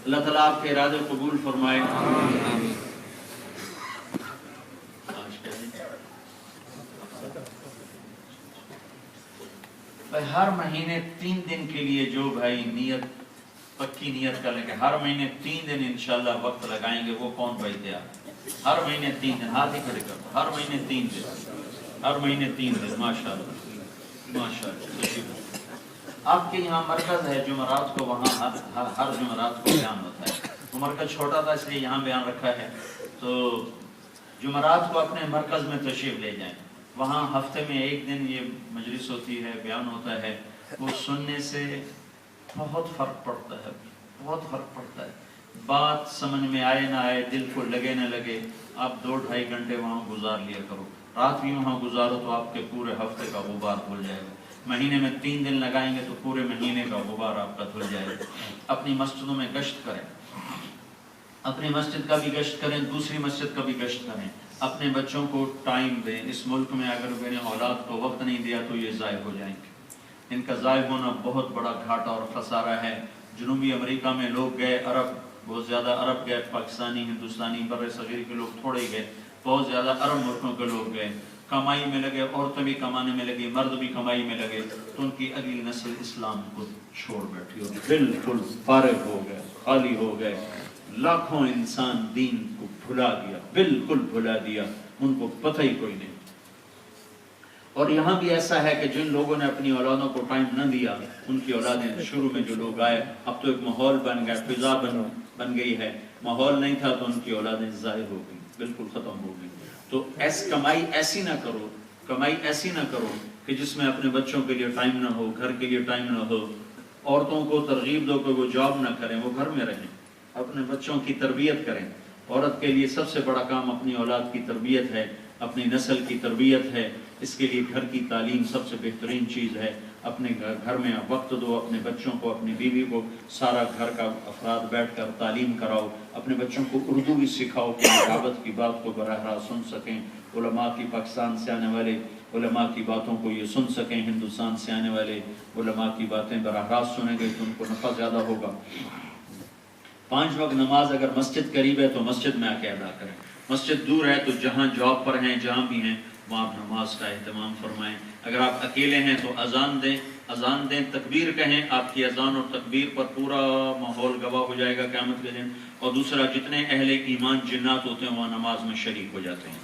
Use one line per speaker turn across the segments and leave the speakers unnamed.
اللہ تعالیٰ آپ کے ارادے قبول فرمائے. ہر مہینے 3 دن کے لیے جو بھائی نیت پکی نیت کر لیں کہ ہر مہینے 3 دن انشاءاللہ وقت لگائیں گے، وہ کون بھائی تھے آپ؟ ہر مہینے 3 دن، ہاتھ ہی کھڑے کر، ہر مہینے 3 دن، ہر مہینے 3 دن. ماشاءاللہ ماشاءاللہ. آپ کے یہاں مرکز ہے جمعرات کو، وہاں ہر جمعرات کو بیان ہوتا ہے. وہ مرکز چھوٹا تھا اس لیے یہاں بیان رکھا ہے. تو جمعرات کو اپنے مرکز میں تشریف لے جائیں. وہاں ہفتے میں 1 دن یہ مجلس ہوتی ہے، بیان ہوتا ہے. وہ سننے سے بہت فرق پڑتا ہے، بہت فرق پڑتا ہے. بات سمجھ میں آئے نہ آئے، دل کو لگے نہ لگے، آپ 2-2.5 گھنٹے وہاں گزار لیا کرو. رات بھی وہاں گزارو تو آپ کے پورے ہفتے کا غبار دھل جائے گا. مہینے میں 3 دن لگائیں گے تو پورے مہینے کا غبار آپ کا دھل جائے گا. اپنی مسجدوں میں گشت کریں، اپنی مسجد کا بھی گشت کریں، دوسری مسجد کا بھی گشت کریں. اپنے بچوں کو ٹائم دیں. اس ملک میں اگر میں نے اولاد کو وقت نہیں دیا تو یہ ضائع ہو جائیں گے. ان کا ضائع ہونا بہت بڑا گھاٹا اور خسارہ ہے. جنوبی امریکہ میں لوگ گئے، عرب بہت زیادہ عرب گئے، پاکستانی ہندوستانی برِ صغیر کے لوگ تھوڑے گئے، بہت زیادہ عرب ملکوں کے لوگ گئے. کمائی میں لگے، عورتیں بھی کمانے میں لگی، مرد بھی کمائی میں لگے. تو ان کی اگلی نسل اسلام کو چھوڑ بیٹھی اور بالکل فارغ ہو گئے، خالی ہو گئے. لاکھوں انسان دین کو بھلا دیا، بالکل بھلا دیا، ان کو پتہ ہی کوئی نہیں. اور یہاں بھی ایسا ہے کہ جن لوگوں نے اپنی اولادوں کو ٹائم نہ دیا، ان کی اولادیں شروع میں جو لوگ آئے، اب تو ایک ماحول بن گیا، فضا بن گئی ہے. ماحول نہیں تھا تو ان کی اولادیں ضائع ہو گئی، بالکل ختم ہو گئی. تو کمائی ایسی نہ کرو، کمائی ایسی نہ کرو کہ جس میں اپنے بچوں کے لیے ٹائم نہ ہو، گھر کے لیے ٹائم نہ ہو. عورتوں کو ترغیب دو کہ وہ جاب نہ کریں، وہ گھر میں رہیں، اپنے بچوں کی تربیت کریں. عورت کے لیے سب سے بڑا کام اپنی اولاد کی تربیت ہے، اپنی نسل کی تربیت ہے. اس کے لیے گھر کی تعلیم سب سے بہترین چیز ہے. اپنے گھر میں وقت دو، اپنے بچوں کو، اپنی بیوی کو، سارا گھر کا افراد بیٹھ کر تعلیم کراؤ. اپنے بچوں کو اردو بھی سکھاؤ کہ دعوت کی بات کو براہ راست سن سکیں. علماء کی پاکستان سے آنے والے علماء کی باتوں کو یہ سن سکیں. ہندوستان سے آنے والے علماء کی باتیں براہ راست سنیں گے تو ان کو نفع زیادہ ہوگا. 5 وقت نماز اگر مسجد قریب ہے تو مسجد میں آ کے ادا کریں. مسجد دور ہے تو جہاں جاب پر ہیں، جہاں بھی ہیں، وہاں آپ نماز کا اہتمام فرمائیں. اگر آپ اکیلے ہیں تو اذان دیں، تکبیر کہیں. آپ کی اذان اور تکبیر پر پورا ماحول گواہ ہو جائے گا قیامت کے دن. اور دوسرا، جتنے اہل ایمان جنات ہوتے ہیں وہاں نماز میں شریک ہو جاتے ہیں.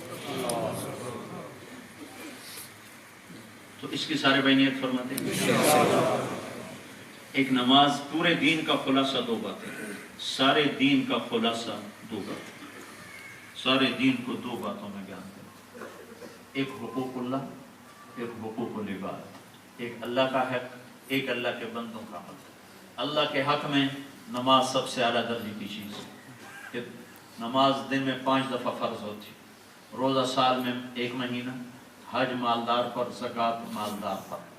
تو اس کی سارے بھائی نیت فرماتے ہیں. ایک نماز پورے دین کا خلاصہ 2 باتیں، سارے دین کا خلاصہ 2 باتیں، سارے دین کو 2 باتوں میں بیان کریں. ایک حقوق اللہ، ایک حقوق العباد. ایک اللہ کا حق، ایک اللہ کے بندوں کا حق. اللہ کے حق میں نماز سب سے اعلیٰ درجے کی چیز ہے. نماز دن میں 5 دفعہ فرض ہوتی، روزہ سال میں 1 مہینہ، حج مالدار پر، زکوٰۃ مالدار پر.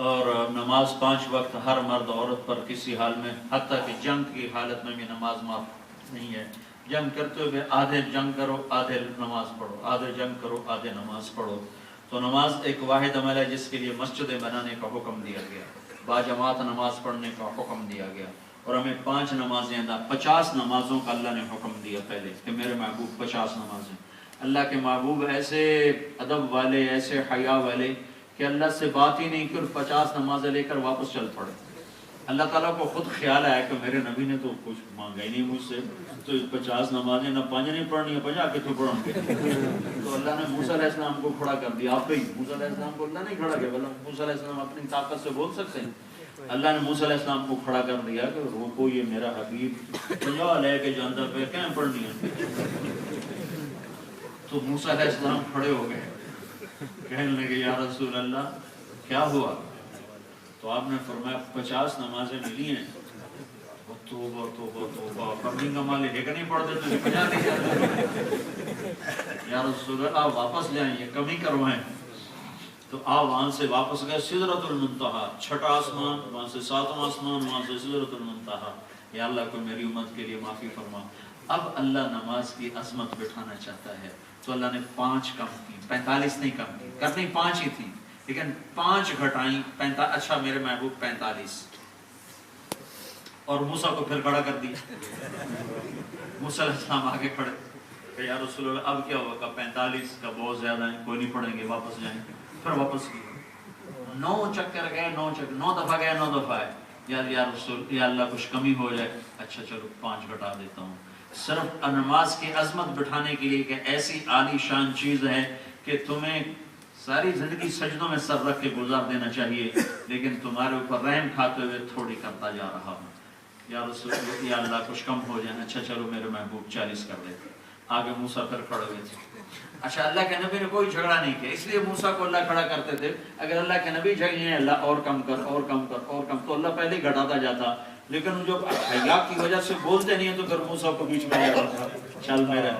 اور نماز 5 وقت ہر مرد عورت پر کسی حال میں، حتیٰ کہ جنگ کی حالت میں بھی نماز معاف نہیں ہے. جنگ کرتے ہوئے آدھے جنگ کرو، آدھے نماز پڑھو، آدھے جنگ کرو، آدھے نماز پڑھو. تو نماز ایک واحد عمل ہے جس کے لیے مسجدیں بنانے کا حکم دیا گیا، باجماعت نماز پڑھنے کا حکم دیا گیا. اور ہمیں 5 نمازیں ادا، 50 نمازوں کا اللہ نے حکم دیا پہلے کہ میرے محبوب 50 نمازیں. اللہ کے محبوب ایسے ادب والے، ایسے حیا والے کہ اللہ سے بات ہی نہیں کہ 50 نمازیں لے کر واپس چل پڑے. اللہ تعالیٰ کو خود خیال آیا کہ میرے نبی نے تو کچھ مانگا ہی نہیں مجھ سے، تو 50 نمازیں نہ 5 نہیں پڑھنی ہے، 50 کتوں پڑھوں گے. تو اللہ نے موسیٰ علیہ السلام کو کھڑا کر دیا. آپ ہی موسیٰ علیہ السلام کو اللہ نہیں کھڑا کیا، بلکہ موسیٰ علیہ السلام اپنی طاقت سے بول سکتے ہیں. اللہ نے موسیٰ علیہ السلام کو کھڑا کر دیا کہ روکو، یہ میرا حبیب 50 لے کے جاندہ پہ کیا پڑھنی ہے. تو موسیٰ علیہ السلام کھڑے ہو گئے، کہنے لگے یا رسول اللہ کیا ہوا؟ تو آپ نے فرمایا 50 نمازیں ملی ہیں. توبہ توبہ توبہ، کمی کمالے لے کر نہیں پڑھتے تو 50 نہیں جاتے. یا رسول اللہ آپ واپس لے آئیں، یہ کمی کروائیں. تو آپ وہاں سے واپس گئے سدرۃ المنتہا، 6واں آسمان، وہاں سے 7واں آسمان، وہاں سے سدرۃ المنتہا. یا اللہ کو میری امت کے لیے معافی فرما. اب اللہ نماز کی عظمت بٹھانا چاہتا ہے تو اللہ نے 5 کم کی، 45 نہیں کم کی، کرنی 5 ہی تھی لیکن 5 گھٹائیں 45. اچھا میرے محبوب 45. اور موسیٰ کو پھر کھڑا کر دیا. موسیٰ علیہ السلام آگے کھڑے کہ یا رسول اللہ اب کیا ہوگا؟ 45 کا بہت زیادہ ہے، کوئی نہیں پڑھیں گے، واپس جائیں گے. پھر واپس کیا 9 چکر گئے، 9 دفعہ گئے، 9 دفعہ آئے. یا رسول یا اللہ کچھ کمی ہو جائے. اچھا چلو 5 گھٹا دیتا ہوں. صرف نماز کی عظمت بٹھانے کے لیے کہ ایسی عالی شان چیز ہے کہ تمہیں ساری زندگی سجدوں میں سر رکھ کے گزار دینا چاہیے، لیکن تمہارے اوپر رحم کھاتے ہوئے تھوڑی کرتا جا رہا ہوں. یا رسول یا اللہ کچھ کم ہو جائے. اچھا چلو میرے محبوب 40 کر دیتے. آگے موسیٰ پھر کھڑے ہوئے تھے. اچھا اللہ کے نبی نے کوئی جھگڑا نہیں کیا، اس لیے موسیٰ کو اللہ کھڑا کرتے تھے. اگر اللہ کے نبی جھگڑے اللہ اور کم کر اور کم کر اور کم، تو اللہ پہلے ہی گھٹاتا جاتا. لیکن جو حیا کی وجہ سے بولتے نہیں ہیں تو پھر موسیٰ کو بیچ میں آتا چل میرا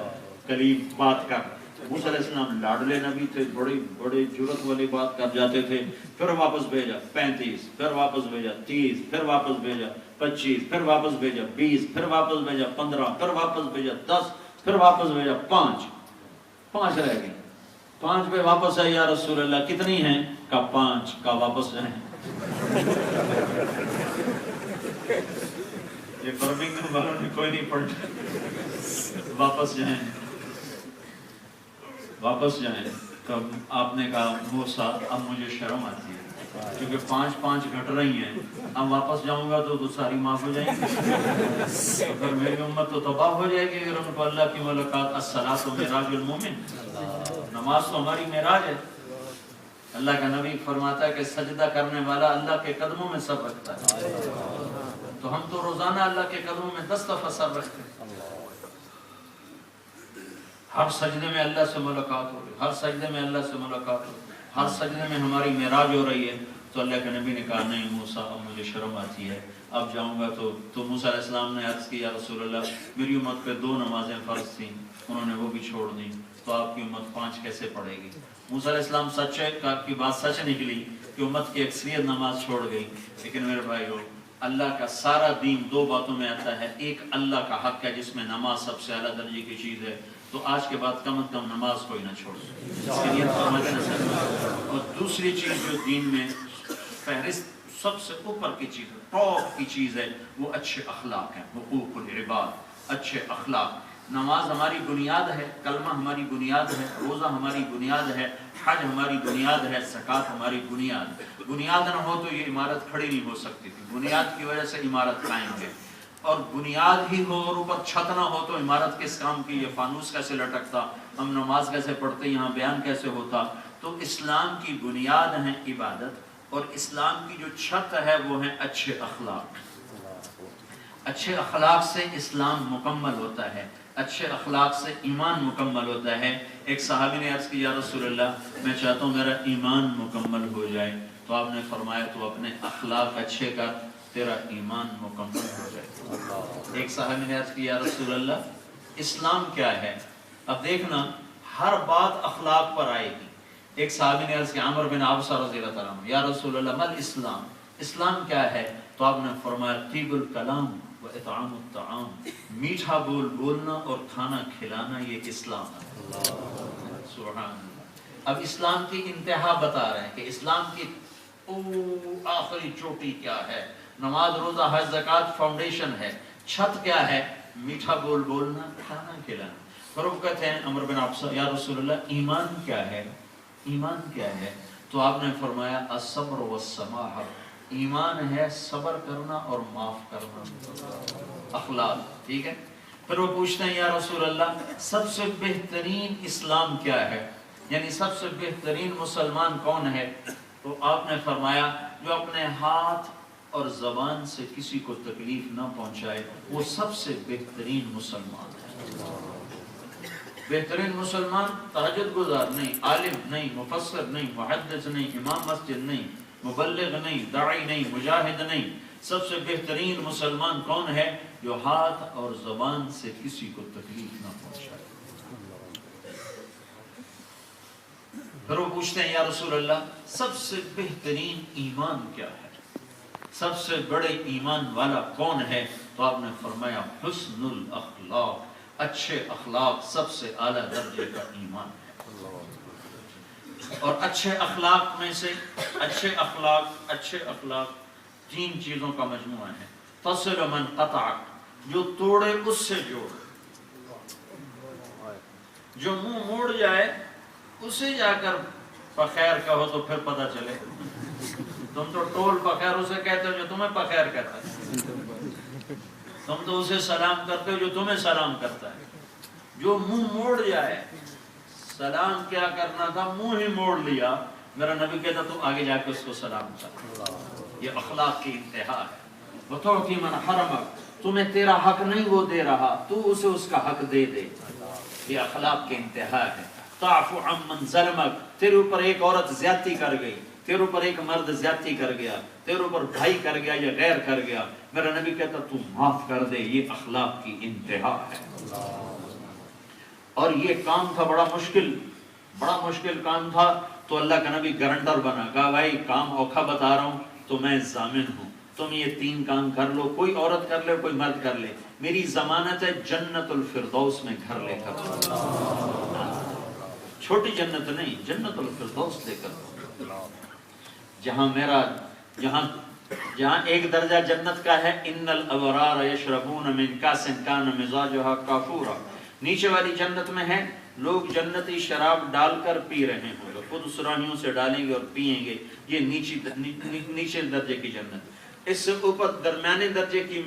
قریب بات کر. موسیٰ علیہ السلام لاڈلے نبی تھے، بڑے جرت والی بات کر جاتے تھے. پھر واپس بھیجا 35، پھر واپس بھیجا 30، پھر واپس بھیجا 25، پھر واپس بھیجا 20، پھر واپس بھیجا 15، پھر واپس بھیجا 10، پھر واپس بھیجا 5 رہ گئی. 5 پہ واپس ہے. یا رسول اللہ کتنی ہیں؟ کا 5 کا واپس جائیں. یہ برمنگھم والوں نے کوئی نہیں پڑھا. واپس جائیں واپس جائیں. تو آپ نے کہا موسیٰ اب مجھے شرم آتی ہے کیونکہ 5 گھٹ رہی ہیں، اب واپس جاؤں گا تو ساری معاف ہو جائیں گی. تو پھر میری امت تو تباہ ہو جائے گی اگر ان کو اللہ کی ملاقات. الصلاۃ معراج المومن، نماز تو ہماری معراج ہے. اللہ کا نبی فرماتا ہے کہ سجدہ کرنے والا اللہ کے قدموں میں سر رکھتا ہے. تو ہم تو روزانہ اللہ کے قدموں میں 10 دفعہ سر رکھتے ہیں. ہر سجدے میں اللہ سے ملاقات ہو رہی ہے، ہر سجدے میں اللہ سے ملاقات ہو رہی ہے، ہر سجدے میں ہماری معراج ہو رہی ہے. تو اللہ کے نبی نے کہا نہیں موسیٰ اب مجھے شرم آتی ہے، اب جاؤں گا. تو موسیٰ علیہ السلام نے عرض کی یا رسول اللہ میری امت پہ 2 نمازیں فرض تھیں، انہوں نے وہ بھی چھوڑ دیں، تو آپ کی امت 5 کیسے پڑھے گی؟ موسیٰ علیہ السلام سچ ہے، آپ کی بات سچ نکلی کہ امت کی اکثریت نماز چھوڑ گئی. لیکن میرے بھائیو اللہ کا سارا دین 2 باتوں میں آتا ہے. ایک اللہ کا حق ہے جس میں نماز سب سے اعلیٰ درجے کی چیز ہے، تو آج کے بعد کم از کم نماز کوئی نہ چھوڑ. اس کے لیے اور دوسری چیز جو دین میں فہرست سب سے اوپر کی چیز ہے، ٹاپ کی چیز ہے، وہ اچھے اخلاق ہیں. حقوق العباد، اچھے اخلاق. نماز ہماری بنیاد ہے، کلمہ ہماری بنیاد ہے، روزہ ہماری بنیاد ہے، حج ہماری بنیاد ہے، زکوٰۃ ہماری بنیاد. بنیاد نہ ہو تو یہ عمارت کھڑی نہیں ہو سکتی تھی. بنیاد کی وجہ سے عمارت قائم ہے. اور بنیاد ہی ہو اور اوپر چھت نہ ہو تو عمارت کس کام کی؟ یہ فانوس کیسے لٹکتا، ہم نماز کیسے پڑھتے، یہاں بیان کیسے ہوتا؟ تو اسلام کی بنیاد ہے عبادت، اور اسلام کی جو چھت ہے وہ ہے اچھے اخلاق. اچھے اخلاق سے اسلام مکمل ہوتا ہے، اچھے اخلاق سے ایمان مکمل ہوتا ہے. ایک صحابی نے عرض کی یا رسول اللہ میں چاہتا ہوں میرا ایمان مکمل ہو جائے. تو آپ نے فرمایا تو اپنے اخلاق اچھے کر، تیرا ایمان مکمل ہو جائے. ایک صحابی نے عرض کی یا رسول اللہ اسلام کیا ہے؟ اب دیکھنا ہر بات اخلاق پر آئے گی. ایک صحابی نے عرض کیا عمر بن عابسہ رضی اللہ عنہ یا رسول اللہ مل اسلام، اسلام کیا ہے؟ تو آپ نے فرمایا طیب الکلام و اطعام الطعام، میٹھا بول بولنا اور کھانا کھلانا یہ اسلام ہے. سبحان اللہ. اب اسلام کی انتہا بتا رہے ہیں کہ اسلام کی آخری چوٹی کیا ہے. نماز روزہ حج زکوٰۃ فاؤنڈیشن ہے، چھت کیا ہے؟ میٹھا بول بولنا، کھانا کھلانا. پھر وہ کہتے ہیں عمر بن عابسہ یا رسول اللہ ایمان کیا ہے؟ ایمان کیا ہے؟ تو آپ نے فرمایا الصبر والسماحہ، ایمان ہے صبر کرنا اور معاف کرنا. اخلاق ٹھیک ہے. پھر وہ پوچھتے ہیں یا رسول اللہ سب سے بہترین اسلام کیا ہے، یعنی سب سے بہترین مسلمان کون ہے؟ تو آپ نے فرمایا جو اپنے ہاتھ اور زبان سے کسی کو تکلیف نہ پہنچائے وہ سب سے بہترین مسلمان ہے. بہترین مسلمان تہجد گزار نہیں، عالم نہیں، مفسر نہیں، محدث نہیں، امام مسجد نہیں، مبلغ نہیں، داعی نہیں، مجاہد نہیں. سب سے بہترین مسلمان کون ہے؟ جو ہاتھ اور زبان سے کسی کو تکلیف نہ پہنچائے. پھر وہ پوچھتے ہیں یا رسول اللہ سب سے بہترین ایمان کیا ہے، سب سے بڑے ایمان والا کون ہے؟ تو آپ نے فرمایا حسن الاخلاق، اچھے اخلاق سب سے اعلیٰ درجے کا ایمان ہے. اور اچھے اخلاق میں سے اچھے اخلاق 3 چیزوں کا مجموعہ ہے. تصل من قطعک، جو توڑے اس سے جوڑ، جو منہ موڑ جائے اسے جا کر بخیر کہو تو پھر پتہ چلے. تم تو ٹول بخیر اسے کہتے ہو جو تمہیں بخیر کہتا ہے، تم تو اسے سلام کرتے ہو جو تمہیں سلام کرتا ہے. جو منہ موڑ جائے، سلام کیا کرنا تھا منہ ہی موڑ لیا، میرا نبی کہتا تو آگے جا کے اس کو سلام کر. یہ اخلاق کی انتہا ہے. وَتُعْطِي مَنْ حَرَمَكَ، تمہیں تیرا حق نہیں وہ دے رہا، تو اسے اس کا حق دے دے. یہ اخلاق کی انتہا ہے. تعفو عمن ظلمک، تیرے اوپر ایک عورت زیادتی کر گئی، تیرے اوپر ایک مرد زیادتی کر گیا، تیرے اوپر بھائی کر گیا یا غیر کر گیا، میرا نبی کہتا تو معاف کر دے. یہ اخلاق کی انتہا ہے. اور یہ کام تھا بڑا مشکل کام تھا. تو اللہ کا نبی گارنٹر بنا، کہا بھائی کام اوکھا بتا رہا ہوں تو میں ضامن ہوں، تم یہ 3 کام کر لو، کوئی عورت کر لے کوئی مرد کر لے، میری ضمانت ہے جنت الفردوس میں گھر لے کر. چھوٹی جنت نہیں، جنت الفردوس لے کر، جہاں ایک درجہ جنت کا ہے، ان الابرار یشربون من کاس کان مزاجها کافورا. نیچے والی جنت میں ہے لوگ جنتی شراب ڈال کر پی رہے ہوں گے، خود سراہیوں سے ڈالیں گے اور پیئیں گے. یہ نیچے درجے کی جنت. اس سے اوپر درمیانے درجے کی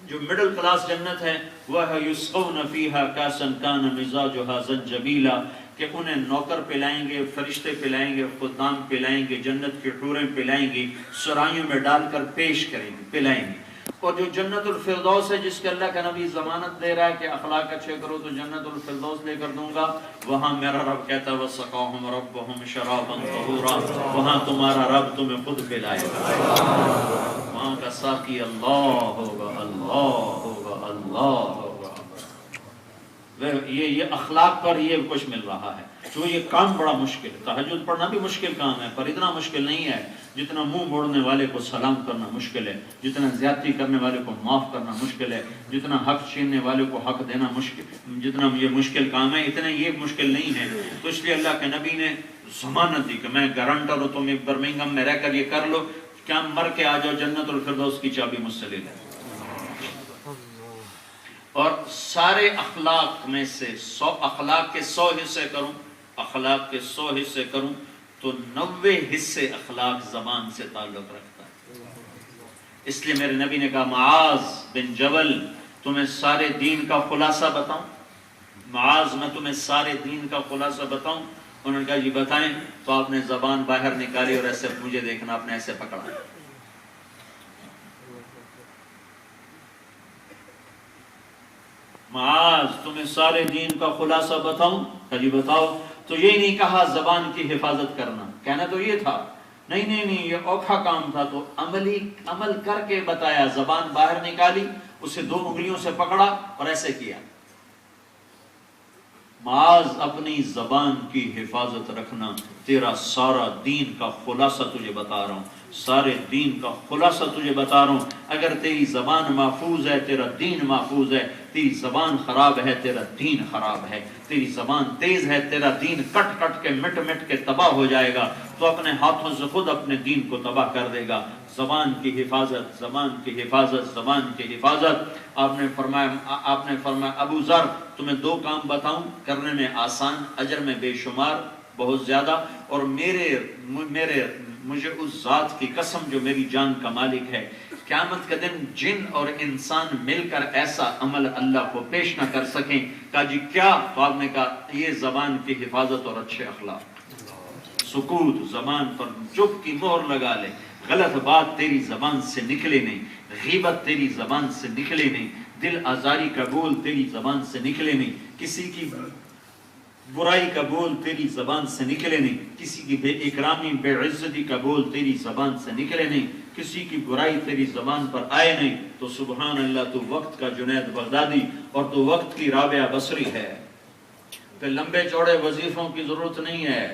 جو مڈل کلاس جنت ہے وہ ہے یسقون فیہا کاسا کان مزاجها زنجبیلا، کہ انہیں نوکر پلائیں گے، فرشتے پلائیں گے، خدام پلائیں گے، جنت کی حوریں پلائیں گی، سرائیوں میں ڈال کر پیش کریں گے، پلائیں گے. اور جو جنت الفردوس ہے جس کے اللہ کا نبی ضمانت دے رہا ہے کہ اخلاق اچھے کرو تو جنت الفردوس لے کر دوں گا، وہاں میرا رب کہتا ہے وَسَقَاهُمْ رَبُّهُمْ شَرَابًا طَهُورًا، وہاں تمہارا رب تمہیں خود پلائے گا. وہاں کا ساقی اللہ ہوگا، اللہ ہوگا، اللہ ہوگا. یہ اخلاق پر یہ کچھ مل رہا ہے. تو یہ کام بڑا مشکل ہے. تہجد پڑھنا بھی مشکل کام ہے، پر اتنا مشکل نہیں ہے جتنا منہ موڑنے والے کو سلام کرنا مشکل ہے، جتنا زیادتی کرنے والے کو معاف کرنا مشکل ہے، جتنا حق چھیننے والے کو حق دینا مشکل، جتنا یہ مشکل کام ہے اتنا یہ مشکل نہیں ہے. تو اس لیے اللہ کے نبی نے ضمانت دی کہ میں گارنٹر ہوں، تم برمنگھم میں رہ کر یہ کر لو، کیا مر کے آ جاؤ جنت الفردوس کی چابی مجھ سے لے لو. اور سارے اخلاق میں سے 100 اخلاق کے 100 حصے کروں، اخلاق کے 100 حصے کروں تو 90 حصے اخلاق زبان سے تعلق رکھتا ہے. اس لیے میرے نبی نے کہا معاذ بن جبل تمہیں سارے دین کا خلاصہ بتاؤں، معاذ میں تمہیں سارے دین کا خلاصہ بتاؤں. انہوں نے کہا جی بتائیں. تو آپ نے زبان باہر نکالی اور ایسے مجھے دیکھنا، آپ نے ایسے پکڑا. معاذ تمہیں سارے دین کا خلاصہ بتاؤں؟ جی بتاؤ. تو یہ نہیں کہا زبان کی حفاظت کرنا، کہنا تو یہ تھا نہیں یہ اوکھا کام تھا، تو عمل کر کے بتایا. زبان باہر نکالی، اسے 2 انگلیوں سے پکڑا اور ایسے کیا. معاذ اپنی زبان کی حفاظت رکھنا، تیرا سارا دین کا خلاصہ تجھے بتا رہا ہوں، سارے دین کا خلاصہ تجھے بتا رہا ہوں. اگر تیری زبان محفوظ ہے تیرا دین محفوظ ہے، تیری زبان خراب ہے تیرا دین خراب ہے، تیری زبان تیز ہے تیرا دین کٹ کٹ کے مٹ مٹ کے تباہ ہو جائے گا، تو اپنے ہاتھوں سے خود اپنے دین کو تباہ کر دے گا. زبان کی حفاظت، زبان کی حفاظت، زبان کی حفاظت. آپ نے فرمایا ابو ذر تمہیں 2 کام بتاؤں، کرنے میں آسان، اجر میں بے شمار بہت زیادہ، اور مجھے اس ذات کی قسم جو میری جان کا مالک ہے، قیامت کے دن جن اور انسان مل کر ایسا عمل اللہ کو پیش نہ کر سکیں. کہا جی کیا؟ تو آپ نے کہا یہ زبان کی حفاظت اور اچھے اخلاق. سکوت، زبان پر چپ کی مہر لگا لے، غلط بات تیری زبان سے نکلے نہیں، غیبت تیری زبان سے نکلے نہیں، دل آزاری کا بول تیری زبان سے نکلے نہیں، کسی کی برائی کا بول تیری زبان سے نکلے نہیں، کسی کی بے اکرامی بے عزتی کا بول تیری زبان سے نکلے نہیں، کسی کی برائی تیری زبان پر آئے نہیں. تو سبحان اللہ تو وقت کا جنید بغدادی اور تو وقت کی رابعہ بصری ہے. پھر لمبے چوڑے وظیفوں کی ضرورت نہیں ہے.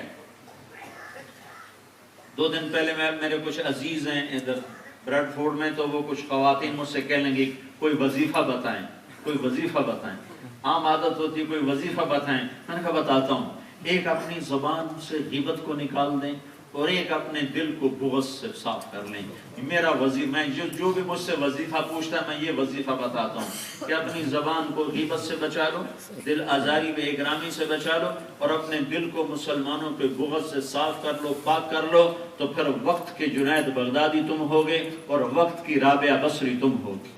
2 دن پہلے میرے کچھ عزیز ہیں ادھر بریڈ فورڈ میں، تو وہ کچھ خواتین مجھ سے کہہ لیں گی کوئی وظیفہ بتائیں، کوئی وظیفہ بتائیں. عام عادت ہوتی کوئی وظیفہ بتائیں. میں نے کہا بتاتا ہوں. ایک اپنی زبان سے غیبت کو نکال دیں، اور ایک اپنے دل کو بغض سے صاف کر لیں. میرا وظیفہ، میں جو بھی مجھ سے وظیفہ پوچھتا ہے میں یہ وظیفہ بتاتا ہوں کہ اپنی زبان کو غیبت سے بچا لو، دل آزاری بے اکرامی سے بچا لو، اور اپنے دل کو مسلمانوں کے بغض سے صاف کر لو، پاک کر لو، تو پھر وقت کے جنید بغدادی تم ہوگے اور وقت کی رابعہ بصری تم ہوگی.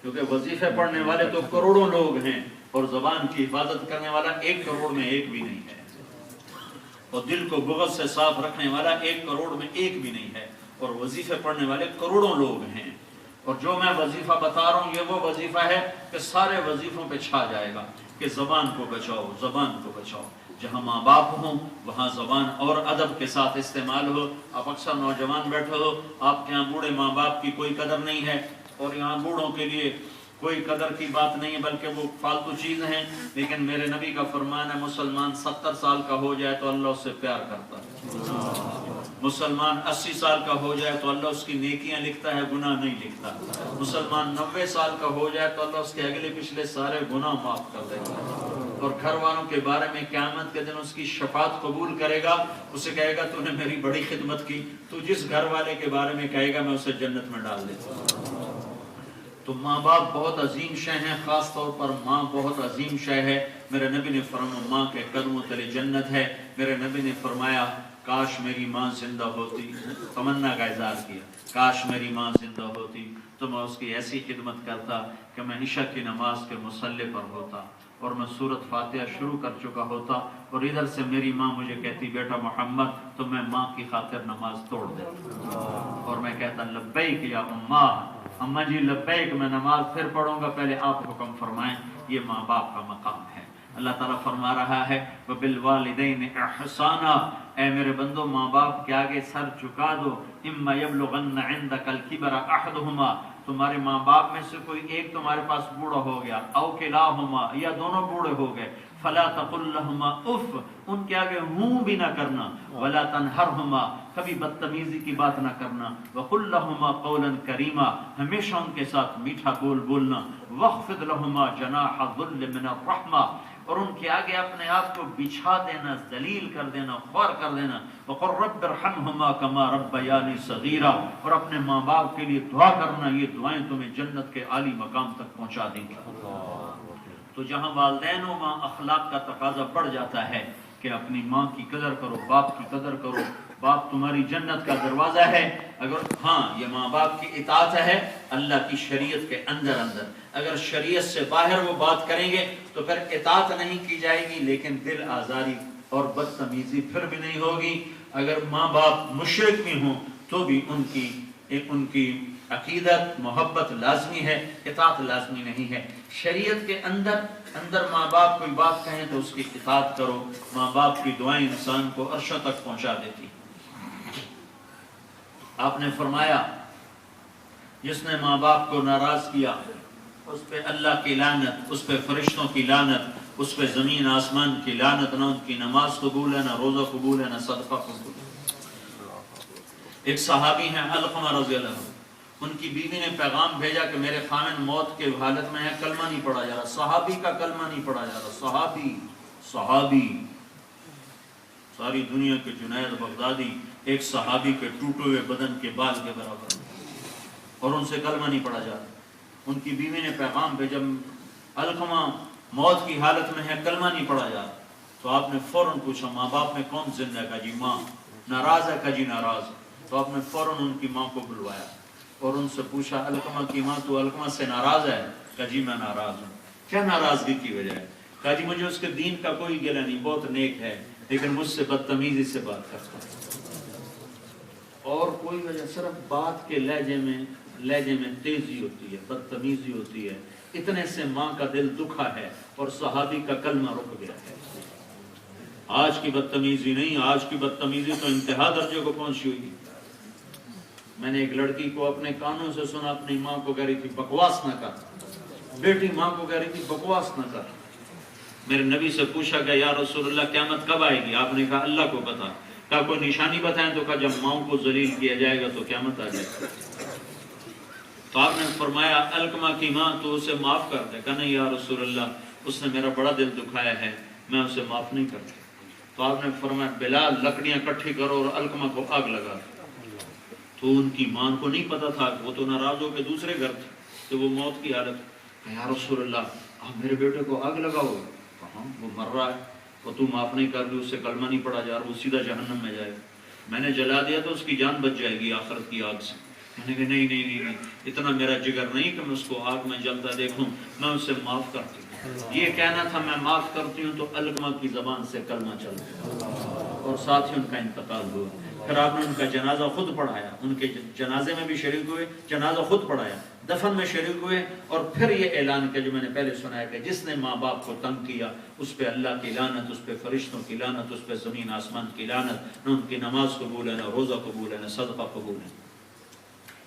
کیونکہ وظیفے پڑھنے والے تو کروڑوں لوگ ہیں اور زبان کی حفاظت کرنے والا 1 کروڑ میں 1 بھی نہیں ہے، اور دل کو بغض سے صاف رکھنے والا 1 کروڑ میں 1 بھی نہیں ہے، اور وظیفے پڑھنے والے کروڑوں لوگ ہیں. اور جو میں وظیفہ بتا رہا ہوں یہ وہ وظیفہ ہے کہ سارے وظیفوں پہ چھا جائے گا کہ زبان کو بچاؤ، زبان کو بچاؤ. جہاں ماں باپ ہوں وہاں زبان اور ادب کے ساتھ استعمال ہو. آپ اکثر نوجوان بیٹھے ہو، آپ کے یہاں بوڑھے ماں باپ کی کوئی قدر نہیں ہے، اور یہاں بوڑھوں کے لیے کوئی قدر کی بات نہیں ہے بلکہ وہ فالتو چیز ہیں. لیکن میرے نبی کا فرمان ہے مسلمان 70 سال کا ہو جائے تو اللہ اس سے پیار کرتا ہے، مسلمان 80 سال کا ہو جائے تو اللہ اس کی نیکیاں لکھتا ہے، گناہ نہیں لکھتا. مسلمان 90 سال کا ہو جائے تو اللہ اس کے اگلے پچھلے سارے گناہ معاف کر دیتا ہے، اور گھر والوں کے بارے میں قیامت کے دن اس کی شفاعت قبول کرے گا. اسے کہے گا تو نے میری بڑی خدمت کی، تو جس گھر والے کے بارے میں کہے گا میں اسے جنت میں ڈال دیتا ہوں. تو ماں باپ بہت عظیم شے ہیں، خاص طور پر ماں بہت عظیم شے ہے. میرے نبی نے فرمایا ماں کے قدموں تلے جنت ہے. میرے نبی نے فرمایا کاش میری ماں زندہ ہوتی، تمنا کا اظہار کیا، کاش میری ماں زندہ ہوتی تو میں اس کی ایسی خدمت کرتا کہ میں عشاء کی نماز کے مصلی پر ہوتا اور میں سورۃ فاتحہ شروع کر چکا ہوتا، اور ادھر سے میری ماں مجھے کہتی بیٹا محمد، تو میں ماں کی خاطر نماز توڑ دیتا اور میں کہتا لبیک یا اماں، اماں جی لبیک، میں نماز پھر پڑھوں گا، پہلے آپ حکم فرمائیں. یہ ماں باپ کا مقام ہے. اللہ تعالیٰ فرما رہا ہے وَبِالْوَالِدَيْنِ احسانا، اے میرے بندو ماں باپ کے آگے سر جھکا دو. اِمَّا يَبْلُغَنَّ عِنْدَكَ الْكِبَرَ أَحَدُهُمَا، تمہارے ماں باپ میں سے کوئی ایک تمہارے پاس بوڑھا ہو گیا، او کلاہما، یا دونوں بوڑھے ہو گئے، فلا تقل لهما اف، ان کے آگے ہوں بھی نہ کرنا، ولا تنہرہما، کبھی بدتمیزی کی بات نہ کرنا، وقل لهما قولا کریما، ہمیشہ ان کے ساتھ میٹھا بول بولنا، واخفض لهما جناح الذل من الرحمہ، اور ان کے آگے اپنے آپ کو بچھا دینا، ذلیل کر دینا، خوار کر دینا. وقل رب ارحمهما كما ربياني صغيرا، اور اپنے ماں باپ کے لیے دعا کرنا، یہ دعائیں تمہیں جنت کے عالی مقام تک پہنچا دیں گی. تو جہاں والدین و ماں اخلاق کا تقاضا بڑھ جاتا ہے کہ اپنی ماں کی قدر کرو، باپ کی قدر کرو، باپ تمہاری جنت کا دروازہ ہے. اگر ہاں یہ ماں باپ کی اطاعت ہے اللہ کی شریعت کے اندر، اگر شریعت سے باہر وہ بات کریں گے تو پھر اطاعت نہیں کی جائے گی، لیکن دل آزاری اور بدتمیزی پھر بھی نہیں ہوگی. اگر ماں باپ مشرک بھی ہوں تو بھی ان کی عقیدت محبت لازمی ہے، اطاعت لازمی نہیں ہے. شریعت کے اندر ماں باپ کوئی بات کہیں تو اس کی اطاعت کرو. ماں باپ کی دعائیں انسان کو عرشوں تک پہنچا دیتی. آپ نے فرمایا جس نے ماں باپ کو ناراض کیا اس پہ اللہ کی لعنت، اس پہ فرشتوں کی لعنت، اس پہ زمین آسمان کی لعنت، نہ ان کی نماز قبول ہے، نہ روزہ قبول ہے، نہ صدقہ قبول ہے. ایک صحابی ہیں علقمہ رضی اللہ عنہ، ان کی بیوی نے پیغام بھیجا کہ میرے خامن موت کے حالت میں ہے، کلمہ نہیں پڑھا جا رہا. صحابی کا کلمہ نہیں پڑھا جا رہا، صحابی ساری دنیا کے جنید بغدادی ایک صحابی کے ٹوٹے ہوئے بدن کے بال کے برابر، اور ان سے کلمہ نہیں پڑھا جا رہا. ان کی بیوی نے پیغام بھیجا علقمہ موت کی حالت میں ہے، کلمہ نہیں پڑھا جا رہا. تو آپ نے فوراً پوچھا ماں باپ میں کون زندہ ہے؟ کہا جی ماں. ناراض ہے؟ کہا جی ناراض. تو آپ نے فوراً ان کی ماں کو بلوایا اور ان سے پوچھا علقمہ کی ماں تو علقمہ سے ناراض ہے؟ کہا جی میں ناراض ہوں. کیا ناراضگی کی وجہ ہے؟ کہا جی مجھے اس کے دین کا کوئی گلہ نہیں، بہت نیک ہے، لیکن مجھ سے بدتمیزی سے بات کرتا ہے. اور کوئی وجہ، صرف بات کے لہجے میں تیزی ہوتی ہے، بدتمیزی ہوتی ہے. اتنے سے ماں کا دل دکھا ہے اور صحابی کا کلمہ رک گیا ہے. آج کی بدتمیزی نہیں، آج کی بدتمیزی تو انتہا درجے کو پہنچی ہوئی. میں نے ایک لڑکی کو اپنے کانوں سے سنا، اپنی ماں کو کہہ رہی تھی بکواس نہ کر، بیٹی ماں کو کہہ رہی تھی بکواس نہ کر. میرے نبی سے پوچھا کہ یا رسول اللہ قیامت کب آئے گی؟ آپ نے کہا اللہ کو پتا. کہا کوئی نشانی بتائیں؟ تو کہا جب ماؤں کو ذلیل کیا جائے گا تو قیامت آ جائے گی. تو آپ نے فرمایا علقمہ کی ماں تو اسے معاف کر دے. کہا نہیں یا رسول اللہ اس نے میرا بڑا دل دکھایا ہے، میں اسے معاف نہیں کرتا. تو آپ نے فرمایا بلال لکڑیاں اکٹھی کرو اور علقمہ کو آگ لگا. تو ان کی ماں کو نہیں پتا تھا، وہ تو ناراض ہو کے دوسرے گھر تھے تو وہ موت کی حالت. یا رسول اللہ آپ میرے بیٹے کو آگ لگاؤ. کہاں وہ مر رہا ہے، وہ تو معاف نہیں کر لی، اس سے کلمہ نہیں پڑھا جا رہا، وہ سیدھا جہنم میں جائے گا. میں نے جلا دیا تو اس کی جان بچ جائے گی آخرت کی آگ سے. میں نے کہا نہیں نہیں نہیں نہیں، اتنا میرا جگر نہیں کہ میں اس کو آگ میں جلتا دیکھوں، میں اسے معاف کرتی ہوں. یہ کہنا تھا میں معاف کرتی ہوں تو علقمہ کی زبان سے کلمہ چل گیا اور ساتھ ہی ان کا انتقال ہوا. پھر آپ نے ان کا جنازہ خود پڑھایا، ان کے جنازے میں بھی شریک ہوئے، جنازہ خود پڑھایا، دفن میں شریک ہوئے، اور پھر یہ اعلان کیا جو میں نے پہلے سنایا کہ جس نے ماں باپ کو تنگ کیا اس پہ اللہ کی لعنت، اس پہ فرشتوں کی لعنت، اس پہ زمین آسمان کی لعنت. نہ ان کی نماز قبول ہے، نہ روزہ قبول ہے، نہ صدقہ قبول ہے.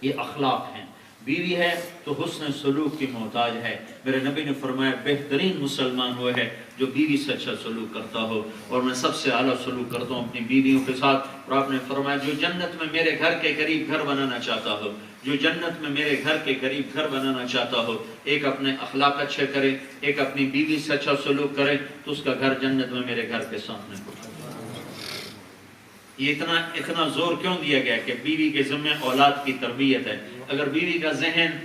یہ اخلاق ہیں. بیوی ہے تو حسن سلوک کی محتاج ہے. میرے نبی نے فرمایا بہترین مسلمان وہ ہے جو بیوی سے اچھا سلوک کرتا ہو، اور میں سب سے اعلیٰ سلوک کرتا ہوں اپنی بیویوں کے ساتھ. اور آپ نے فرمایا جو جنت میں میرے گھر کے قریب گھر بنانا چاہتا ہو، جو جنت میں میرے گھر کے قریب گھر بنانا چاہتا ہو، ایک اپنے اخلاق اچھے کرے، ایک اپنی بیوی سے اچھا سلوک کرے، تو اس کا گھر جنت میں میرے گھر کے سامنے ہو. یہ اتنا زور کیوں دیا گیا کہ بیوی کے ذمہ اولاد کی تربیت ہے. اگر بیوی کا ذہن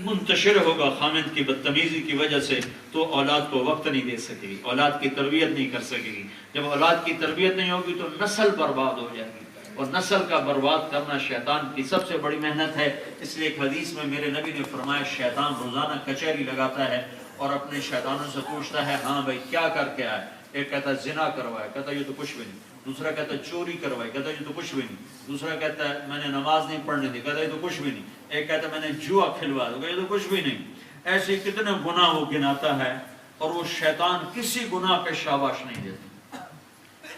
منتشر ہوگا خامد کی بدتمیزی کی وجہ سے تو اولاد کو وقت نہیں دے سکے گی، اولاد کی تربیت نہیں کر سکے گی. جب اولاد کی تربیت نہیں ہوگی تو نسل برباد ہو جائے گی، اور نسل کا برباد کرنا شیطان کی سب سے بڑی محنت ہے. اس لیے ایک حدیث میں میرے نبی نے فرمایا شیطان روزانہ کچہری لگاتا ہے اور اپنے شیطانوں سے پوچھتا ہے ہاں بھائی کیا کر کے آئے. ایک کہتا ہے زنا کروایا، کہتا ہے یہ تو کچھ بھی نہیں. دوسرا کہتا ہے چوری کروائی، کہتا ہے یہ تو کچھ بھی نہیں. دوسرا کہتا ہے میں نے نماز نہیں پڑھنے دی، کہتا ہے یہ تو کچھ بھی نہیں. ایک کہتا ہے میں نے جوا کھلوا دیا، یہ تو کچھ بھی نہیں. ایسے کتنے گناہ وہ گناتا ہے، اور وہ شیطان کسی گناہ پہ شاباش نہیں دیتا.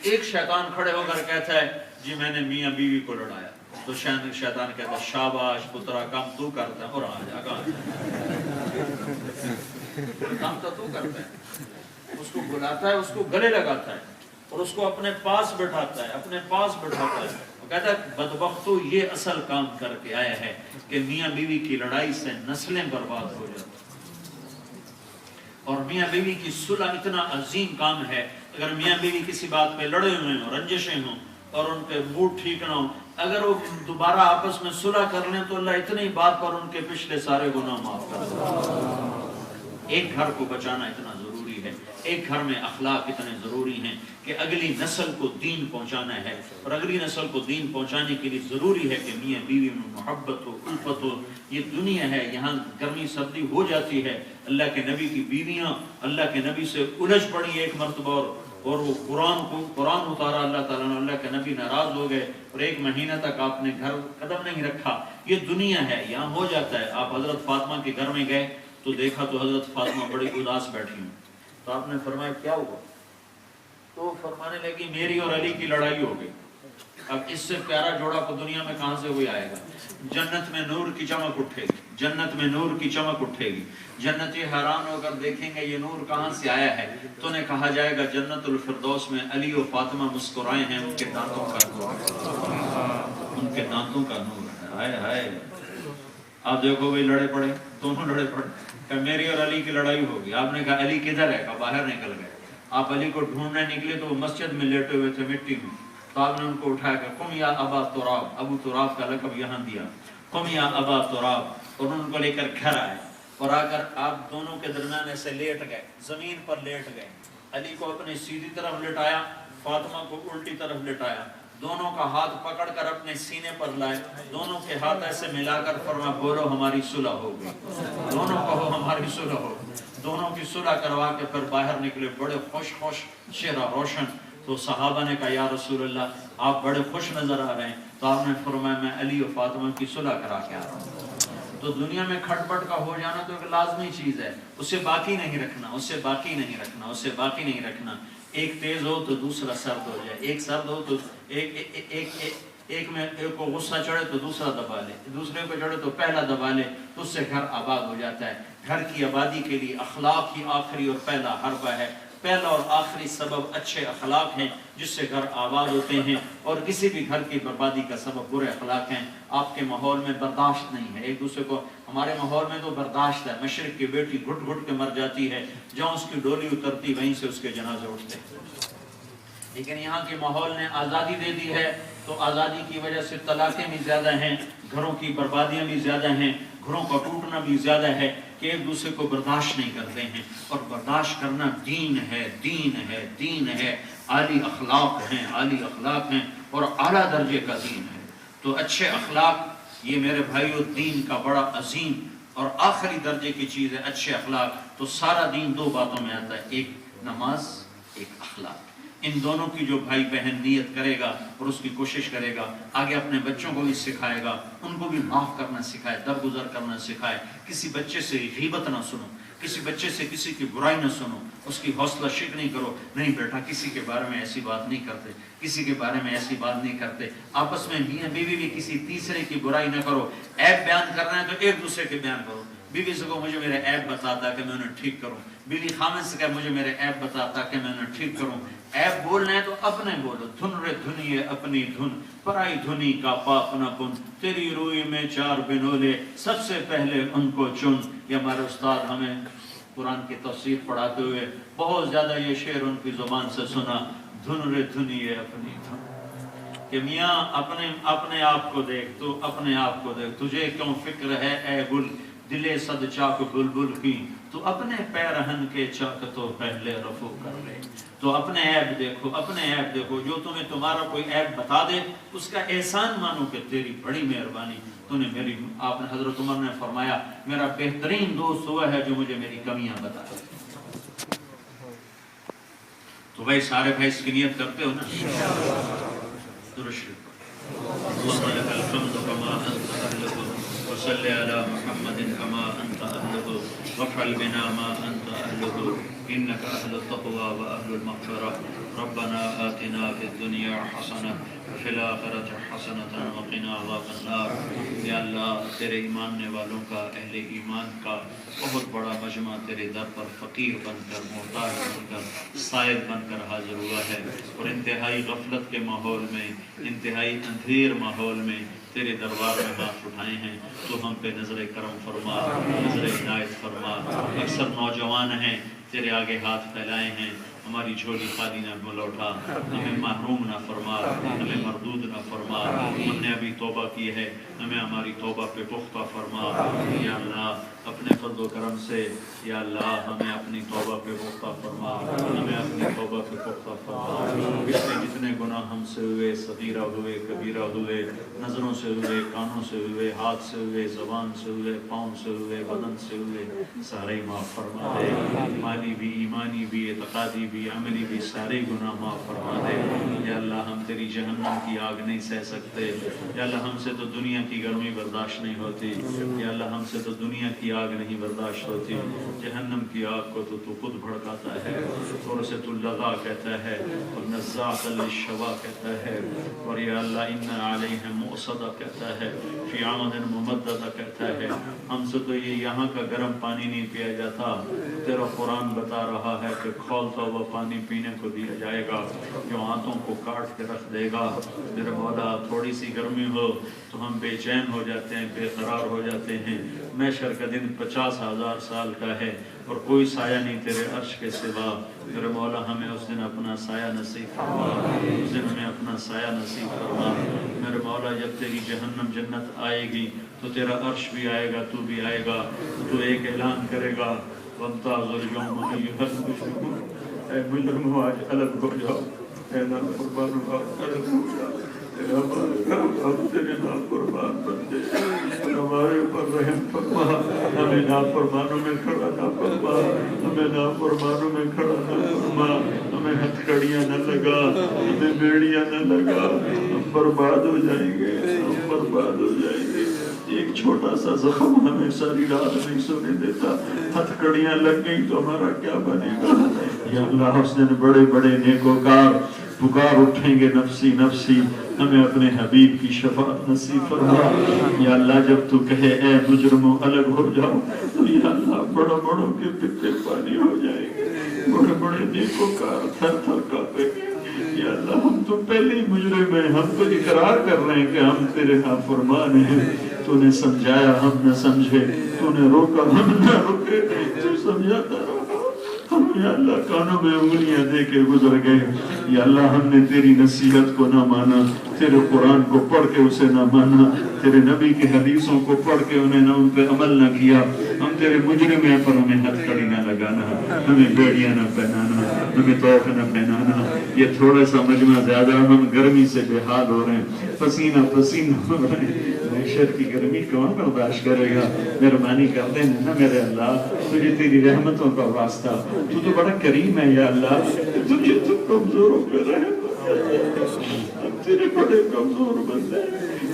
ایک شیطان کھڑے ہو کر کہتا ہے جی میں نے میاں بیوی کو لڑایا، تو شیطان کہتا ہے شاباش پترا کام تو کرتا ہے، اور آ جا کام تو کرتا ہے. اس کو بلاتا ہے، اس کو گلے لگاتا ہے اور اس کو اپنے پاس بٹھاتا ہے، اپنے پاس بٹھاتا ہے. وہ کہتا ہے بدبختو یہ اصل کام کر کے آیا ہے کہ میاں بیوی کی لڑائی سے نسلیں برباد ہو جاتی. اور میاں بیوی کی صلح اتنا عظیم کام ہے. اگر میاں بیوی کسی بات پہ لڑے ہوئے ہوں، رنجشیں ہوں اور ان کے موڈ ٹھیک نہ ہو، اگر وہ دوبارہ آپس میں صلح کر لیں تو اللہ اتنی بات پر ان کے پچھلے سارے گناہ معاف کر دے. ایک گھر کو بچانا اتنا ضروری ہے، ایک گھر میں اخلاق اتنے ضروری ہیں کہ اگلی نسل کو دین پہنچانا ہے. اور اگلی نسل کو دین پہنچانے کے لیے ضروری ہے کہ میاں بیوی میں محبت ہو، الفت ہو. یہ دنیا ہے، یہاں گرمی سردی ہو جاتی ہے. اللہ کے نبی کی بیویاں اللہ کے نبی سے الجھ پڑی ایک مرتبہ، اور وہ قرآن اتارا اللہ تعالیٰ نے، اللہ کے نبی ناراض ہو گئے اور ایک مہینہ تک آپ نے گھر قدم نہیں رکھا. یہ دنیا ہے، یہاں ہو جاتا ہے. آپ حضرت فاطمہ کے گھر میں گئے تو دیکھا تو حضرت فاطمہ بڑی اداس بیٹھی ہوں. تو آپ نے فرمایا کیا ہوا؟ تو فرمانے لگی میری اور علی کی لڑائی ہو گئی. اب اس سے پیارا جوڑا کو دنیا میں کہاں سے ہوئی آئے گا؟ جنت میں نور کی چمک اٹھے گی، جنت میں نور کی چمک اٹھے گی. جنتی حیران ہو کر دیکھیں گے یہ نور کہاں سے آیا ہے. تو انہیں کہا جائے گا جنت الفردوس میں علی و فاطمہ مسکرائے ہیں، ان کے دانتوں کا نور، ان کے دانتوں کا نور ہے. ہائے ہائے. آپ دیکھو بھائی لڑے پڑے، دونوں لڑے پڑے. کہ میری اور علی کی لڑائی ہوگی. آپ نے کہا علی کدھر ہے؟ کہ باہر نکل گئے. آپ علی کو ڈھونڈنے نکلے تو وہ مسجد میں لیٹے ہوئے تھے مٹی میں. تو آپ نے ان کو اٹھایا کہ قم یا ابا تراب، ابو تراب کا لقب یہاں دیا، قم یا ابا تراب. اور ان کو لے کر گھر آئے اور آ کر آپ دونوں کے درمیان ایسے لیٹ گئے، زمین پر لیٹ گئے. علی کو اپنی سیدھی طرف لٹایا، فاطمہ کو الٹی طرف لٹایا. دونوں کا ہاتھ پکڑ کر اپنے سینے پر لائے، دونوں کے ہاتھ ایسے ملا کر فرمایا بولو ہماری صلح ہو گئی. دونوں کہو ہماری صلح ہو. دونوں کی صلح کروا کے پھر باہر نکلے بڑے خوش چہرہ روشن. تو صحابہ نے کہا یا رسول اللہ آپ بڑے خوش نظر آ رہے ہیں. تو آپ نے فرمایا میں علی و فاطمہ کی صلح کرا کے آ رہا ہوں. تو دنیا میں کھٹ پٹ کا ہو جانا تو ایک لازمی چیز ہے، اسے باقی نہیں رکھنا، اسے باقی نہیں رکھنا، اسے باقی نہیں رکھنا. ایک تیز ہو تو دوسرا سرد ہو جائے، ایک سرد ہو تو ایک میں ایک کو غصہ چڑھے تو دوسرا دبا لے، دوسرے کو چڑھے تو پہلا دبا لے، تو اس سے گھر آباد ہو جاتا ہے. گھر کی آبادی کے لیے اخلاق ہی آخری اور پہلا حربہ ہے. پہلا اور آخری سبب اچھے اخلاق ہیں جس سے گھر آباد ہوتے ہیں، اور کسی بھی گھر کی بربادی کا سبب برے اخلاق ہیں. آپ کے ماحول میں برداشت نہیں ہے ایک دوسرے کو. ہمارے ماحول میں تو برداشت ہے. مشرق کی بیٹی گھٹ گھٹ کے مر جاتی ہے، جہاں اس کی ڈولی اترتی وہیں سے اس کے جنازے اٹھتے ہیں. لیکن یہاں کے ماحول نے آزادی دے دی ہے تو آزادی کی وجہ سے طلاقیں بھی زیادہ ہیں، گھروں کی بربادیاں بھی زیادہ ہیں، گھروں کا ٹوٹنا بھی زیادہ ہے کہ ایک دوسرے کو برداشت نہیں کرتے ہیں۔ اور برداشت کرنا دین ہے، دین ہے، دین ہے، عالی اخلاق ہیں، عالی اخلاق ہیں اور اعلیٰ درجے کا دین ہے۔ تو اچھے اخلاق یہ میرے بھائیو دین کا بڑا عظیم اور آخری درجے کی چیز ہے، اچھے اخلاق۔ تو سارا دین دو باتوں میں آتا ہے، ایک نماز، ایک اخلاق۔ ان دونوں کی جو بھائی بہن نیت کرے گا اور اس کی کوشش کرے گا، آگے اپنے بچوں کو بھی سکھائے گا، ان کو بھی معاف کرنا سکھائے، درگزر کرنا سکھائے۔ کسی بچے سے غیبت نہ سنو، کسی بچے سے کسی کی برائی نہ سنو، اس کی حوصلہ شک نہیں کرو، نہیں بیٹا کسی کے بارے میں ایسی بات نہیں کرتے، کسی کے بارے میں ایسی بات نہیں کرتے۔ آپس میں میاں بیوی بھی کسی تیسرے کی برائی نہ کرو، عیب بیان کرنا ہے تو ایک دوسرے کے بیان کرو۔ بیوی سے کہو مجھے میرے عیب بتاتا کہ میں انہیں ٹھیک کروں، بیوی خامن سے کہے مجھے میرے عیب بتاتا کہ میں انہیں ٹھیک کروں۔ عیب بولنا ہے تو اپنے بولو، دھن رے دھنیے اپنی دھن، پرائی دھنی کا پاپ نہ پن، تیری روئی میں چار بنولے سب سے پہلے ان کو چن۔ یہ ہمارے استاد ہمیں قرآن کی تفسیر پڑھاتے ہوئے بہت زیادہ یہ شعر ان کی زبان سے سنا، دھن رے دھنیے اپنی دھن، کہ میاں اپنے آپ کو دیکھ، تو اپنے آپ کو دیکھ، تجھے کیوں فکر ہے اے گل دلے صد چاک بلبل کی، تو اپنے پیرہن کے چاک تو پہلے رفو کر لے۔ تو اپنے عیب دیکھو، اپنے عیب دیکھو، جو تمہیں تمہارا کوئی عیب بتا دے اس کا احسان مانو کہ تیری بڑی مہربانی، تو نے میری، آپ نے حضرت عمر نے فرمایا میرا بہترین دوست ہوا ہے جو مجھے میری کمیاں بتا دے۔ تو بھائی سارے بھائی اس کی نیت کرتے ہو نا؟ درود شریف اللهم لك الحمد كما انت اهله وصل على محمد كما انت اهله وافعل بنا ما انت اهله انك اهل التقوى واهل المغفرة ربنا آتنا في الدنيا حسنة وفي الآخرة حسنة وقنا عذاب النار۔ یا اللہ تیرے ایماننے والوں کا، اہل ایمان کا بہت بڑا مجمع تیرے در پر فقیر بن کر، محتاج بن کر، سائل بن کر حاضر ہوا ہے، اور انتہائی غفلت کے ماحول میں، انتہائی اندھیر ماحول میں تیرے دربار میں ہاتھ اٹھائے ہیں۔ تو ہم پہ نظر کرم فرما، نظر عنایت فرما۔ اکثر نوجوان ہیں تیرے آگے ہاتھ پھیلائے ہیں، ہماری جھولی خالی نہ لوٹا، ہمیں محروم نہ فرما، ہمیں مردود نہ فرما۔ ہم نے ابھی توبہ کی ہے، ہمیں ہماری توبہ پہ پختہ فرما۔ یا اللہ اپنے فضل و کرم سے، یا اللہ ہمیں اپنی توبہ پہ پختہ فرما، ہمیں اپنی توبہ پہ پختہ فرما۔ پچھلے جتنے گناہ ہم سے ہوئے، صغیرہ ہوئے، کبیرہ ہوئے، نظروں سے ہوئے، کانوں سے ہوئے، ہاتھ سے ہوئے، زبان سے ہوئے، پاؤں سے ہوئے، بدن سے ہوئے، سارے معاف فرما دے۔ مالی بھی، ایمانی بھی، اعتقادی بھی، عملی بھی، سارے گناہ معاف فرما دے۔ یا اللہ ہم تیری جہنم کی آگ نہیں سہ سکتے، یا اللہ ہم سے تو دنیا کی گرمی برداشت نہیں ہوتی، یا اللہ ہم سے تو دنیا کی آگ نہیں برداشت ہوتی، جہنم کی آگ کو تو خود بھڑکاتا ہے، اور اسے تو لظا کہتا ہے، اور نزاعۃ للشوا کہتا ہے، اور یا اللہ ان علیہم مؤصدہ کہتا ہے، فی عمد ممددہ کہتا ہے۔ ہم سے تو یہ یہاں کا گرم پانی نہیں پیا جاتا، تیرا قرآن بتا رہا ہے کہ کھولتا ہوا پانی پینے کو دیا جائے گا، جو آنتوں کو کاٹ کے رکھ دے گا۔ میرے مولا تھوڑی سی گرمی ہو تو ہم بے چین ہو جاتے ہیں، بے قرار ہو جاتے ہیں۔ محشر کا دن 50,000 سال کا ہے اور کوئی سایہ نہیں تیرے عرش کے سوا۔ میرے مولا ہمیں اس دن اپنا سایہ نصیب فرما، اس دن ہمیں اپنا سایہ نصیب فرما۔ میرے مولا جب تیری جہنم جنت آئے گی تو تیرا عرش بھی آئے گا، تو بھی آئے گا، تو ایک اعلان کرے گا وَامْتَازُوا الْيَوْمَ أَيُّهَا الْمُجْرِمُونَ، اے مجرموں آج الگ ہو جاؤ، اے نافرمانوں آج الگ ہو جاؤ، اے ہم تیرے نافرمان بندے، ہمارے اوپر رحم فرما، ہمیں نافرمانوں میں کھڑا نہ فرما، ہمیں نافرمانوں میں کھڑا نہ فرما، ہمیں ہتھکڑیاں نہ لگا، ہمیں بیڑیاں نہ لگا، ہم برباد ہو جائیں گے، ہم برباد ہو جائیں گے۔ ایک چھوٹا سا زخم ہمیں ساری رات نہیں سونے دیتا، ہتھکڑیاں لگ گئی تو ہمارا کیا بنے گا؟ یا اللہ اس دن بڑے بڑے نیکوکار پکار اٹھیں گے نفسی نفسی، ہمیں اپنے حبیب کی شفاعت نصیب فرما۔ یا اللہ جب تو کہے اے مجرموں الگ ہو جاؤ تو یا اللہ بڑوں بڑوں کے پتے پانی ہو جائیں گے، بڑے بڑے نیکوکار تھر تھر کانپیں گے۔ یا اللہ ہم تو پہلے ہی مجرم ہیں، ہم تو اقرار کر رہے ہیں کہ ہم تیرے نافرمان ہیں، تو نے سمجھایا ہم نہ سمجھے، تو نے روکا ہم نہ رکے، تو سمجھاتا رہا،
ہم یا اللہ کانوں میں انگلیاں دے کے گزر گئے، یا اللہ ہم نے تیری نصیحت کو نہ مانا، تیرے قرآن کو پڑھ کے اسے نہ مانا، تیرے نبی کی حدیثوں کو پڑھ کے انہیں نہ ان پہ عمل نہ کیا، ہم تیرے مجرم ہیں پر ہمیں ہتھ کڑی نہ لگانا، ہمیں بیڑیاں نہ پہنانا، ہمیں طوق نہ پہنانا۔ یہ تھوڑا سا مجمع زیادہ، ہم گرمی سے بے حال ہو رہے ہیں، پسینہ پسینہ ہو رہے ہیں، معیشت کی گرمی کون برداشت کرے گا؟ مہربانی کر دیں نا میرے اللہ، تجھے تیری رحمتوں کا واسطہ، تو تو بڑا کریم ہے یا اللہ، تجھے تو کمزوروں پہ رحم، ہم تیرے بڑے کمزور بندے،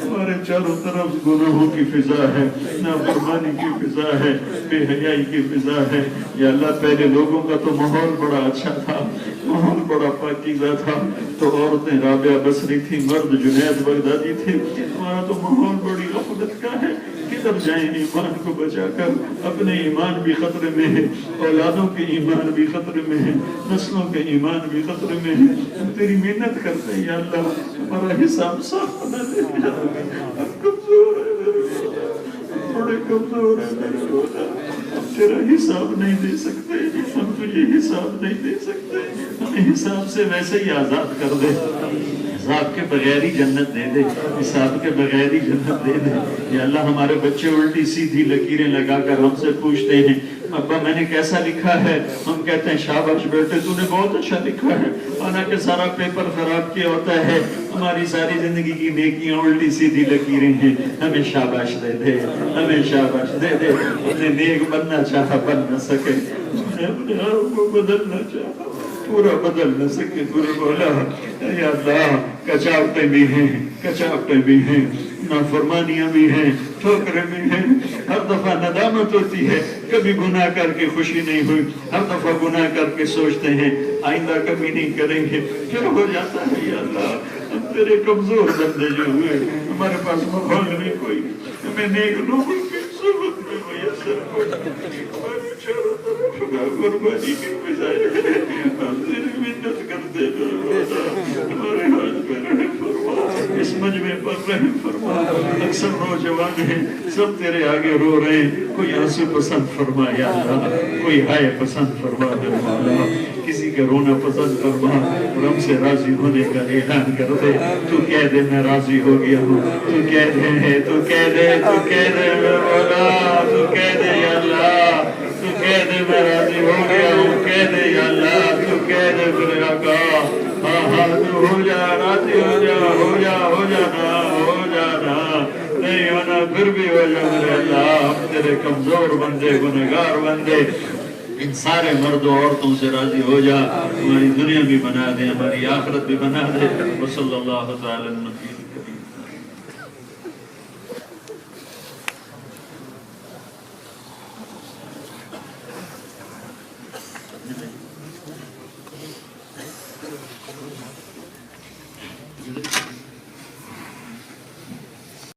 ہمارے چاروں طرف گناہوں کی فضا ہے، نافرمانی کی فضا ہے، بے حیائی کی فضا ہے یا اللہ۔ پہلے لوگوں کا تو ماحول بڑا اچھا تھا، ماحول بڑا پاکیزہ تھا، تو عورتیں رابعہ بصری تھی، مرد جنید بغدادی تھے، ہمارا تو ماحول بڑی غفلت کا ہے، کدھر جائیں ایمان کو بچا کر؟ اپنے ایمان بھی خطرے میں ہے، اولادوں کے ایمان بھی خطرے میں ہے، نسلوں کے ایمان بھی خطرے میں ہے، ہم تیری محنت کرتے ہیں یا اللہ، ہمارا حساب صاف بنا دے یا اللہ۔ ہم کمزور ہیں میرے مولا، ہم بڑے کمزور ہیں میرے مولا، ہم تیرا حساب نہیں دے سکتے، ہم تجھے حساب نہیں دے سکتے، ہمیں حساب سے ویسے ہی آزاد کر دے، حساب کے بغیر ہی جنت دے دے، حساب کے بغیر ہی جنت دے دے یا اللہ۔ ہمارے بچے الٹی سیدھی لکیریں لگا کر ہم سے پوچھتے ہیں ابا میں نے کیسا لکھا ہے؟ ہم کہتے ہیں شاباش بیٹے تو نے بہت اچھا لکھا ہے، حالانکہ سارا پیپر خراب کیا ہوتا ہے، ہماری ساری زندگی کی نیکیاں الٹی سیدھی لکیریں ہیں، ہمیں شاباش دے دے، ہمیں شاباش دے دے۔ ہم نے نیک بننا چاہا بن نہ سکے، ہم نے اپنے آپ کو بدلنا چاہا پورا بدل نہ سکے، پورے مولا یا اللہ۔ کچاوٹیں بھی ہیں، کچاوٹیں بھی ہیں، نافرمانیاں بھی ہیں، ٹھوکریں بھی ہیں، ہر دفعہ ندامت ہوتی ہے، کبھی گناہ کر کے خوشی نہیں ہوئی، ہر دفعہ گناہ کر کے سوچتے ہیں آئندہ کبھی نہیں کریں گے، پھر ہو جاتا ہے یا اللہ۔ ہم تیرے کمزور بندے جو ہوئے، ہمارے پاس ماحول میں کوئی، ہمیں نیک لوگوں کی صحبت میں میسر کوئی، ہمارے چاروں طرف نافرمانی کی بجائے ہم تیری محنت کرتے ہیں، ہمارے حال پہ رحم فرما، اس مجمع پر رحم فرما۔ اکثر نوجوان ہیں سب تیرے آگے رو رہے ہیں، کوئی آنسو پسند فرما یا اللہ، کوئی ہائے پسند فرما میرے مولا، کسی کا رونا پسند فرما اور ہم سے راضی ہونے کا اعلان کر دے۔ تو کہہ دے میں راضی ہو گیا ہوں، تو کہہ دے، تو کہہ دے، تو کہہ دے میرے مولا، تو کہہ دے یا اللہ، تو کہہ دے میں راضی ہو گیا ہوں، کہہ دے یا اللہ، تو کہہ دے میرے آقا، ہاں ہاں تو ہو جا، راضی ہو جا، ہو جا، ہو جانا، ہو جانا، نہیں ہونا پھر بھی ہو جا میرے اللہ۔ ہم تیرے کمزور بندے، گنہگار بندے، ان سارے مرد و عورتوں سے راضی ہو جا، ہماری دنیا بھی بنا دے، ہماری آخرت بھی بنا دے۔ وصلی اللہ تعالی النبی الکریم۔